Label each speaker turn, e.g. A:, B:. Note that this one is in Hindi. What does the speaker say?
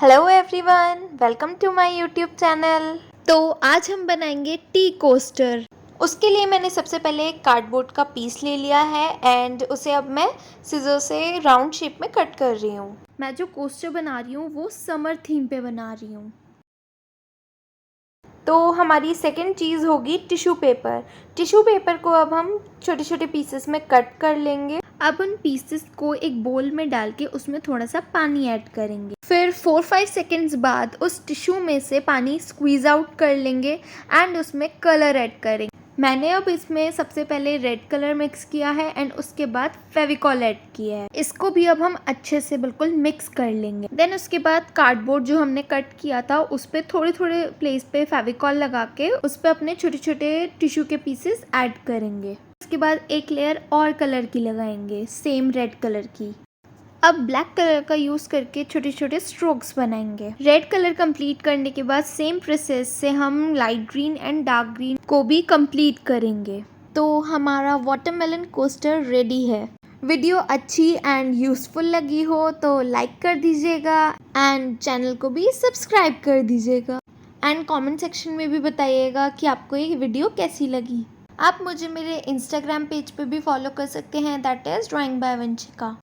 A: Hello everyone, welcome to my YouTube channel. तो आज हम बनाएंगे टी कोस्टर। उसके लिए मैंने सबसे पहले एक कार्डबोर्ड का पीस ले लिया है एंड उसे अब मैं सीजर से राउंड शेप में कट कर रही हूँ। मैं जो कोस्टर बना रही हूँ वो समर थीम पे बना रही हूँ। तो हमारी सेकंड चीज़ होगी टिश्यू पेपर। टिश्यू पेपर को अब हम छोटे छोटे पीसेस में कट कर लेंगे। अब उन पीसेस को एक बोल में डाल के उसमें थोड़ा सा पानी ऐड करेंगे। फिर 4-5 सेकेंड्स बाद उस टिश्यू में से पानी स्क्वीज़ आउट कर लेंगे एंड उसमें कलर ऐड करेंगे। मैंने अब इसमें सबसे पहले रेड कलर मिक्स किया है एंड उसके बाद फेविकॉल ऐड किया है। इसको भी अब हम अच्छे से बिल्कुल मिक्स कर लेंगे। देन उसके बाद कार्डबोर्ड जो हमने कट किया था उस पर थोड़े थोड़े प्लेस पे फेविकॉल लगा के उस पर अपने छोटे छोटे टिश्यू के पीसेस ऐड करेंगे। उसके बाद एक लेयर और कलर की लगाएंगे, सेम रेड कलर की। अब ब्लैक कलर का यूज़ करके छोटे छोटे स्ट्रोक्स बनाएंगे। रेड कलर कंप्लीट करने के बाद सेम प्रोसेस से हम light green and dark green को भी कंप्लीट करेंगे। तो हमारा वाटरमेलन कोस्टर रेडी है। वीडियो अच्छी एंड यूज़फुल लगी हो तो लाइक कर दीजिएगा एंड चैनल को भी सब्सक्राइब कर दीजिएगा एंड कमेंट सेक्शन में भी बताइएगा कि आपको ये वीडियो कैसी लगी। आप मुझे मेरे इंस्टाग्राम पेज पे भी फॉलो कर सकते हैं, that is drawing by Vanshika.